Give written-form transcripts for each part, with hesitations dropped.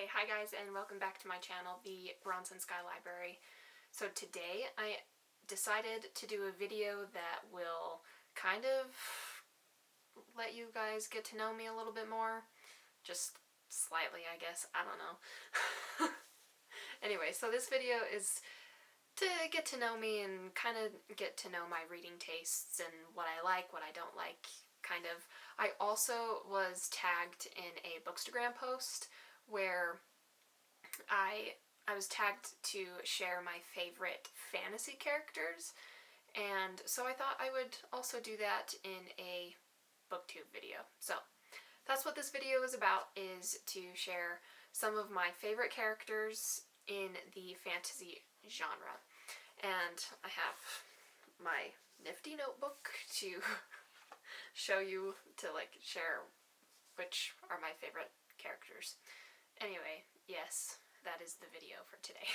Okay, hi guys, and welcome back to my channel, the Bronze and Sky Library. So today I decided to do a video that will kind of let you guys get to know me a little bit more. Just slightly, I guess. I don't know. Anyway, so this video is to get to know me and kind of get to know my reading tastes and what I like, what I don't like, kind of. I also was tagged in a Bookstagram post where I was tagged to share my favorite fantasy characters, and so I thought I would also do that in a booktube video. So that's what this video is about, is to share some of my favorite characters in the fantasy genre. And I have my nifty notebook to show you, to share which are my favorite characters. Anyway, yes, that is the video for today.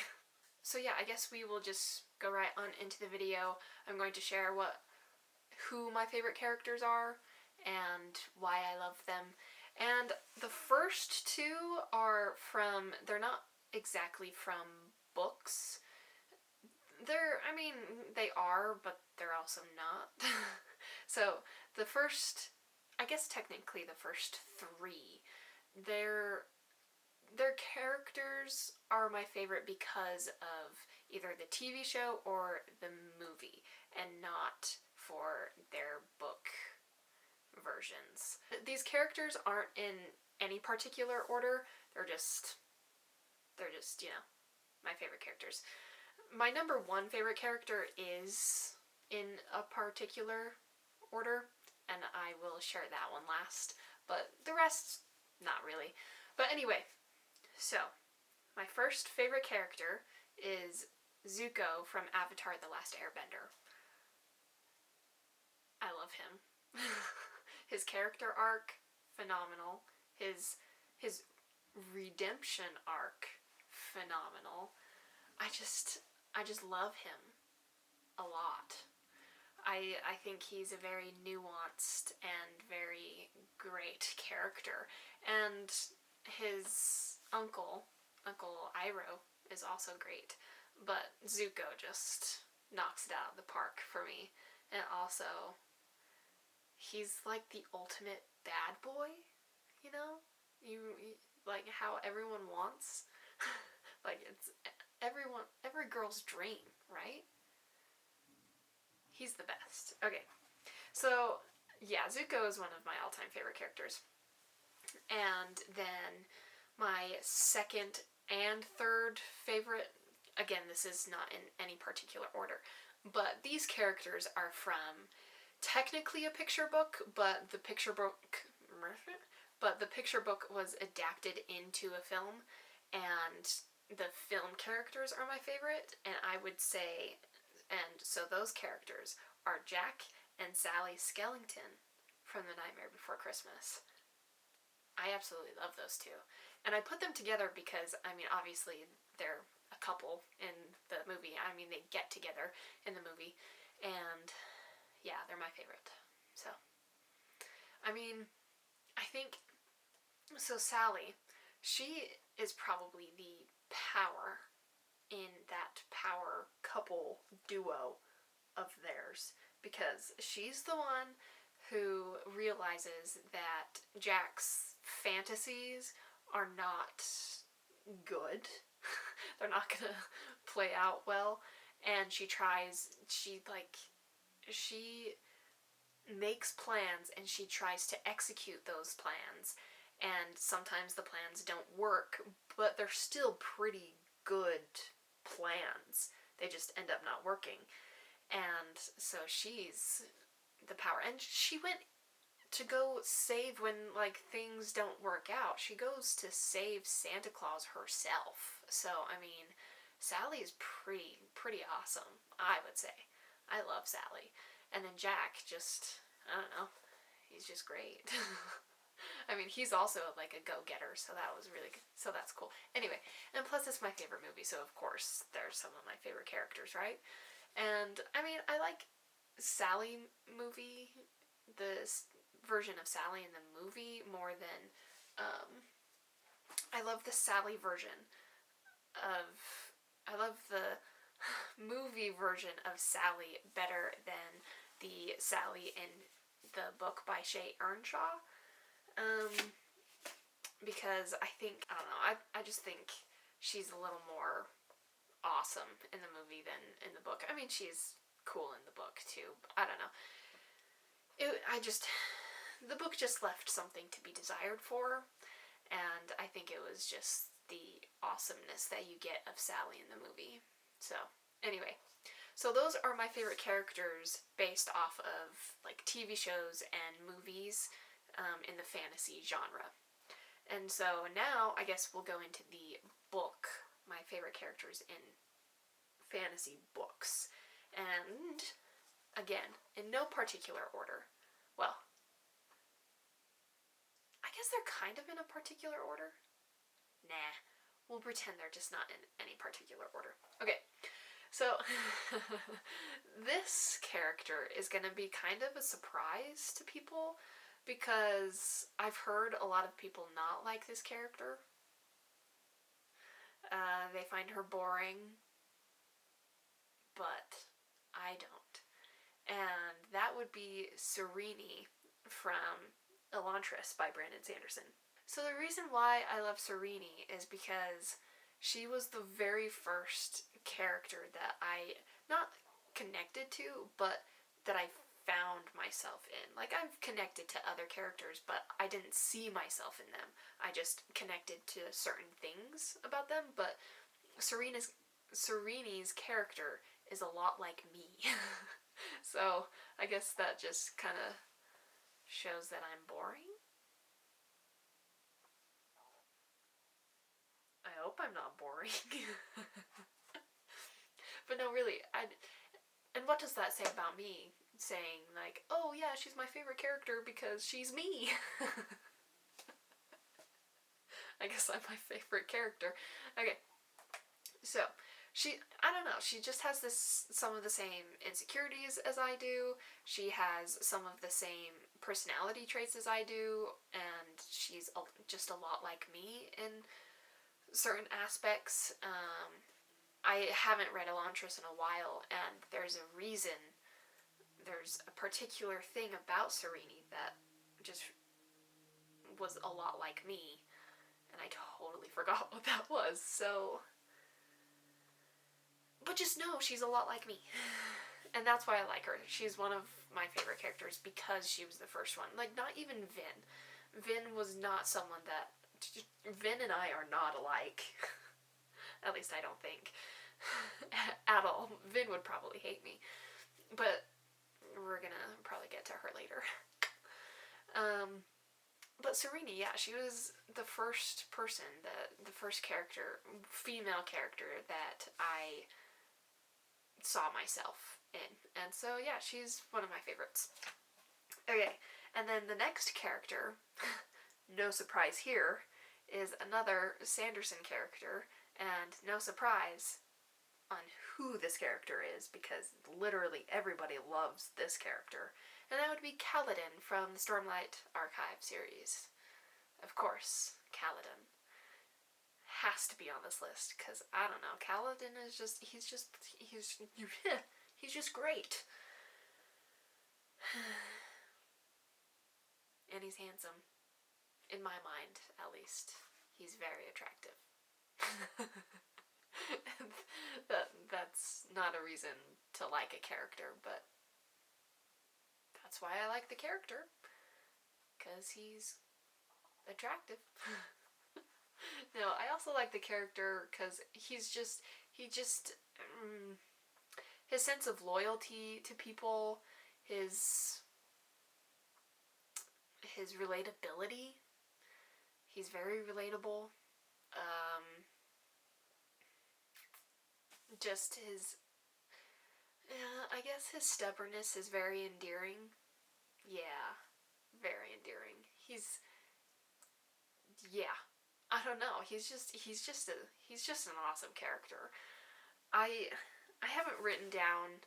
So yeah, I guess we will just go right on into the video. I'm going to share who my favorite characters are and why I love them. And the first two are they're not exactly from books. They are, but they're also not. So the first, I guess technically the first three, their characters are my favorite because of either the TV show or the movie, and not for their book versions. These characters aren't in any particular order, they're just, you know, my favorite characters. My number one favorite character is in a particular order, and I will share that one last, but the rest, not really. But anyway, so my first favorite character is Zuko from Avatar: The Last Airbender. I love him. His character arc, phenomenal. His redemption arc, phenomenal. I just love him a lot. I think he's a very nuanced and very great character. And his Uncle Iroh is also great. But Zuko just knocks it out of the park for me. And also, he's like the ultimate bad boy, you know? You like how everyone wants. Like, it's every girl's dream, right? He's the best. Okay, so yeah, Zuko is one of my all-time favorite characters. And then my second and third favorite, again, this is not in any particular order, but these characters are from technically a picture book, but the picture book was adapted into a film, and the film characters are my favorite, and I would say, and so those characters are Jack and Sally Skellington from The Nightmare Before Christmas. I absolutely love those two. And I put them together because, obviously they're a couple in the movie. They get together in the movie, and yeah, they're my favorite. So, I think, so Sally, she is probably the power in that power couple duo of theirs, because she's the one who realizes that Jack's fantasies are not good. They're not gonna play out well, and she makes plans and she tries to execute those plans, and sometimes the plans don't work, but they're still pretty good plans. They just end up not working. And so she's the power. And she went to go save when things don't work out. She goes to save Santa Claus herself. So Sally is pretty awesome, I would say. I love Sally. And then Jack, just, I don't know, he's just great. He's also a go-getter, so that was really good. So that's cool. Anyway, and plus it's my favorite movie, so of course there's some of my favorite characters, right? And I like Sally movie, the version of Sally in the movie, more than I love the Sally version of, I love the movie version of Sally better than the Sally in the book by Shay Earnshaw. Because I think, I don't know, I just think she's a little more awesome in the movie than in the book. I mean, she's cool in the book too, but I don't know. The book just left something to be desired for, and I think it was just the awesomeness that you get of Sally in the movie. So, anyway. So those are my favorite characters based off of, like, TV shows and movies in the fantasy genre. And so now, I guess we'll go into the book, my favorite characters in fantasy books. And, again, in no particular order. Well, I guess they're kind of in a particular order. Nah, we'll pretend they're just not in any particular order. Okay, so this character is going to be kind of a surprise to people because I've heard a lot of people not like this character. They find her boring, but I don't. And that would be Serene from ELANTRIS by Brandon Sanderson. So the reason why I love Serene is because she was the very first character that I not connected to, but that I found myself in. Like, I've connected to other characters, but I didn't see myself in them. I just connected to certain things about them, but Serene's character is a lot like me. So, I guess that just kind of shows that I'm boring. I hope I'm not boring. But no, really, and what does that say about me? Saying, like, oh yeah, she's my favorite character because she's me. I guess I'm my favorite character. Okay, so, I don't know, she just has some of the same insecurities as I do. She has some of the same personality traits as I do, and she's just a lot like me in certain aspects. I haven't read ELANTRIS in a while, and there's a reason. There's a particular thing about Serene that just was a lot like me, and I totally forgot what that was, so... But just know she's a lot like me. And that's why I like her. She's one of my favorite characters because she was the first one. Like, not even Vin. Vin was not someone that... Vin and I are not alike. At least I don't think. At all. Vin would probably hate me. But we're gonna probably get to her later. But Serene, yeah, she was the first person, the first character, female character that I saw myself in. And so, yeah, she's one of my favorites. Okay, and then the next character, no surprise here, is another Sanderson character, and no surprise on who this character is, because literally everybody loves this character, and that would be Kaladin from the Stormlight Archive series. Of course, Kaladin has to be on this list, because, I don't know, Kaladin is just, he's just great. And he's handsome. In my mind, at least. He's very attractive. That's not a reason to like a character, but that's why I like the character, because he's attractive. No, I also like the character because his sense of loyalty to people, his relatability. He's very relatable. Just his, I guess his stubbornness is very endearing. Yeah, very endearing. I don't know. He's just an awesome character. I haven't written down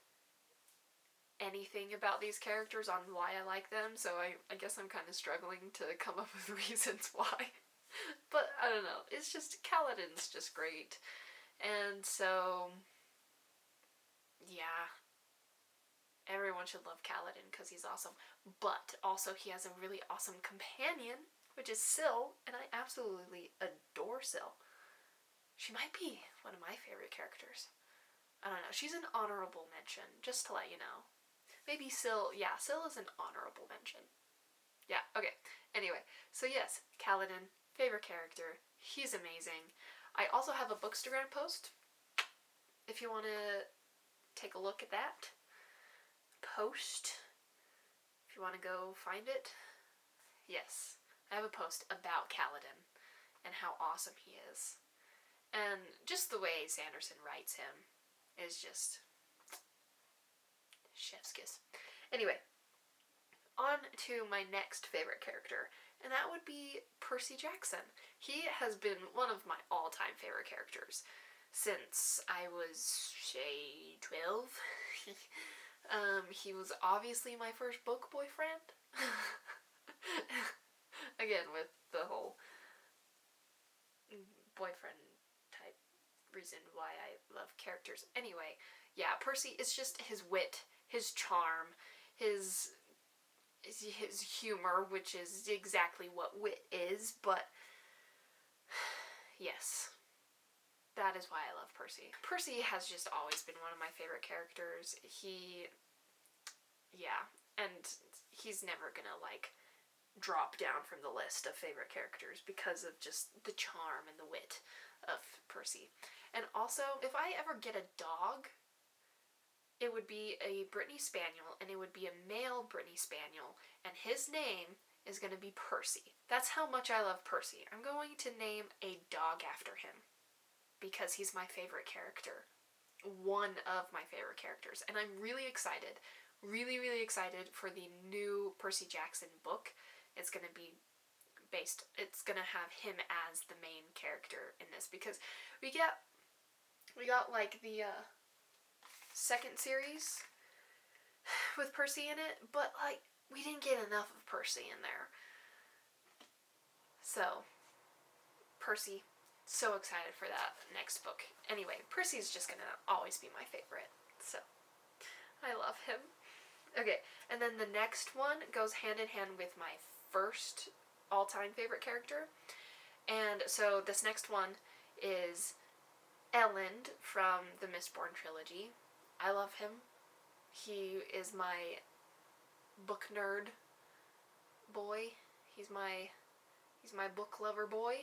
anything about these characters on why I like them, so I guess I'm kind of struggling to come up with reasons why. But I don't know, it's just, Kaladin's just great. And so, yeah, everyone should love Kaladin because he's awesome. But also he has a really awesome companion, which is Syl, and I absolutely adore Syl. She might be one of my favorite characters. I don't know, she's an honorable mention, just to let you know. Maybe Syl, yeah, Syl is an honorable mention. Yeah, okay. Anyway, so yes, Kaladin, favorite character. He's amazing. I also have a Bookstagram post, if you want to take a look at that post, if you want to go find it. Yes, I have a post about Kaladin and how awesome he is. And just the way Sanderson writes him is just chef's kiss. Anyway, on to my next favorite character, and that would be Percy Jackson. He has been one of my all-time favorite characters since I was, say, 12. He was obviously my first book boyfriend. Again, with the whole boyfriend type reason why I love characters. Anyway, yeah, Percy is just his wit, his charm, his humor, which is exactly what wit is, but yes, that is why I love Percy. Percy has just always been one of my favorite characters. Yeah, and he's never gonna, like, drop down from the list of favorite characters because of just the charm and the wit of Percy. And also, if I ever get a dog, it would be a Brittany Spaniel, and it would be a male Brittany Spaniel, and his name is going to be Percy. That's how much I love Percy. I'm going to name a dog after him because he's my favorite character. One of my favorite characters. And I'm really excited, really for the new Percy Jackson book. It's going to be it's going to have him as the main character in this, because we got like the second series with Percy in it, but like we didn't get enough of Percy in there. So Percy, so excited for that next book. Anyway, Percy's just gonna always be my favorite, so I love him. Okay, and then the next one goes hand in hand with my first all-time favorite character, and so this next one is Elend from the Mistborn trilogy. I love him. He is my book nerd boy. He's my book lover boy.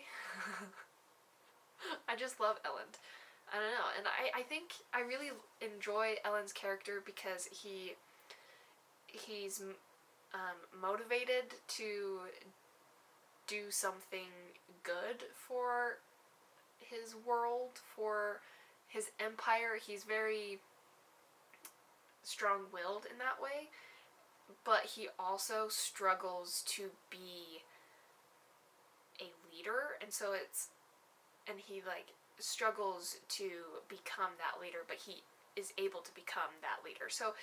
I just love Elend. I don't know, and I think I really enjoy Elend's character because he's motivated to do something good for his world, for his empire. He's very strong-willed in that way, but he also struggles to be a leader, and so he like struggles to become that leader, but he is able to become that leader. So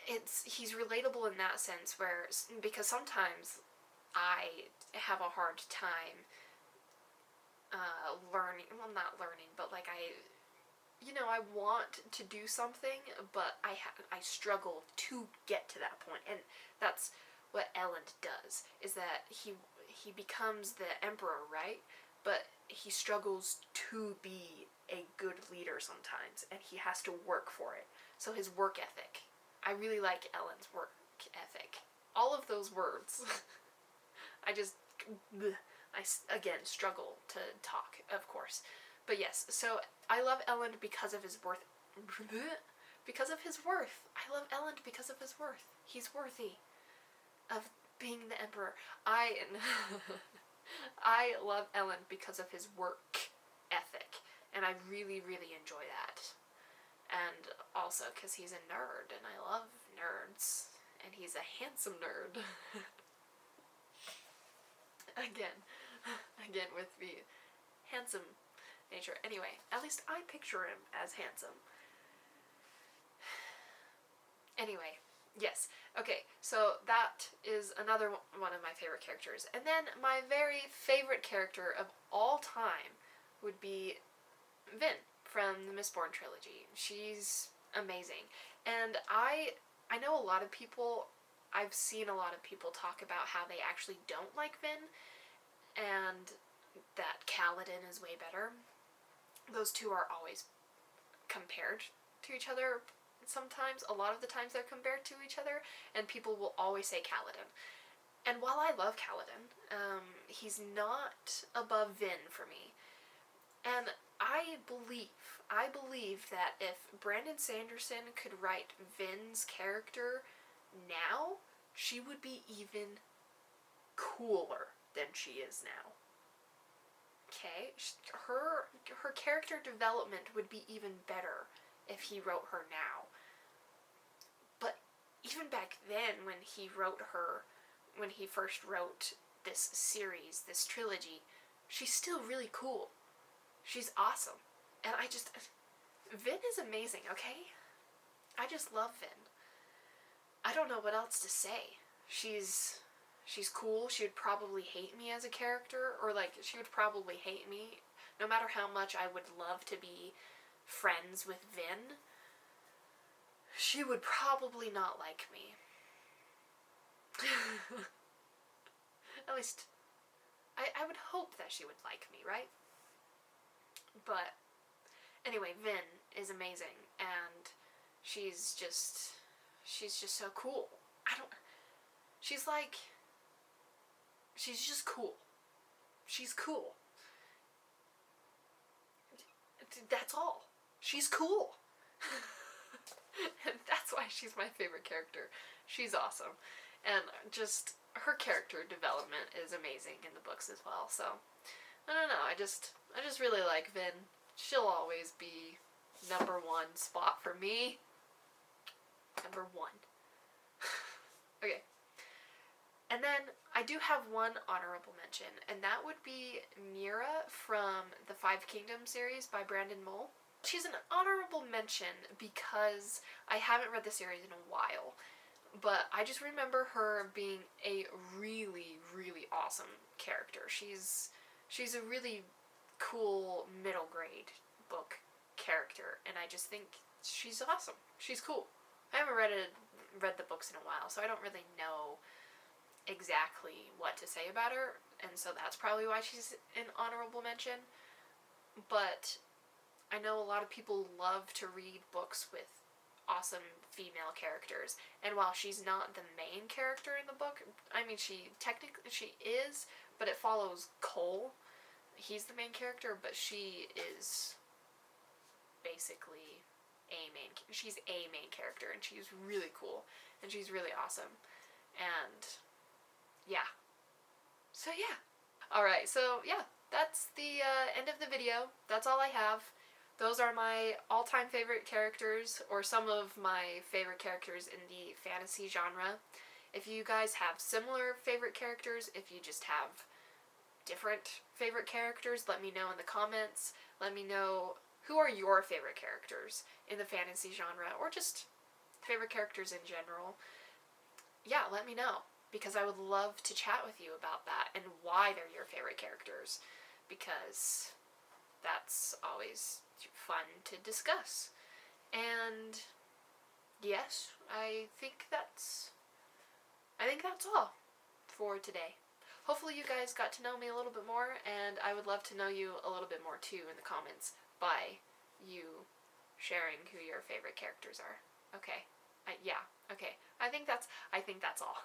he's relatable in that sense, where, because sometimes I have a hard time not learning, but like I want to do something, but I struggle to get to that point, and that's what Elend does, is that he becomes the emperor, right? But he struggles to be a good leader sometimes, and he has to work for it. So his work ethic. I really like Elend's work ethic. All of those words. I again struggle to talk, of course. But yes, so I love Elend because of his worth. Because of his worth. I love Elend because of his worth. He's worthy of being the emperor. I love Elend because of his work ethic, and I really enjoy that. And also because he's a nerd, and I love nerds, and he's a handsome nerd. Again with the handsome nature. Anyway, at least I picture him as handsome. Anyway, Yes. Okay, so that is another one of my favorite characters. And then my very favorite character of all time would be Vin from the Mistborn trilogy. She's amazing. And I know a lot of people, I've seen a lot of people talk about how they actually don't like Vin and that Kaladin is way better. Those two are always compared to each other. Sometimes, a lot of the times they're compared to each other, and people will always say Kaladin. And while I love Kaladin, he's not above Vin for me. And I believe that if Brandon Sanderson could write Vin's character now, she would be even cooler than she is now. Okay? Her character development would be even better if he wrote her now. But even back then, when he wrote her, when he first wrote this series, this trilogy, she's still really cool. She's awesome. And Vin is amazing, okay? I just love Vin. I don't know what else to say. She's cool. She would probably hate me as a character, or like, she would probably hate me. No matter how much I would love to be friends with Vin, she would probably not like me. At least, I would hope that she would like me, right? But anyway, Vin is amazing, and she's just so cool. She's just cool. She's cool. That's all. She's cool. And that's why she's my favorite character. She's awesome. And just, her character development is amazing in the books as well, so I don't know, I just really like Vin. She'll always be number one spot for me. Number one. Okay. And then I do have one honorable mention, and that would be Mira from the Five Kingdoms series by Brandon Mull. She's an honorable mention because I haven't read the series in a while, but I just remember her being a really, really awesome character. She's a really cool middle grade book character, and I just think she's awesome. She's cool. I haven't read the books in a while, so I don't really know exactly what to say about her, and so that's probably why she's an honorable mention. But I know a lot of people love to read books with awesome female characters, and while she's not the main character in the book, I mean, she is, but it follows Cole. He's the main character, but she is basically she's a main character, and she's really cool, and she's really awesome, and yeah. So yeah. Alright, so yeah, that's the end of the video. That's all I have. Those are my all-time favorite characters, or some of my favorite characters in the fantasy genre. If you guys have similar favorite characters, if you just have different favorite characters, let me know in the comments. Let me know who are your favorite characters in the fantasy genre, or just favorite characters in general. Yeah, let me know, because I would love to chat with you about that and why they're your favorite characters, because that's always fun to discuss. And yes, I think that's all for today. Hopefully you guys got to know me a little bit more, and I would love to know you a little bit more too in the comments by you sharing who your favorite characters are. Okay. Yeah. Okay. I think that's all.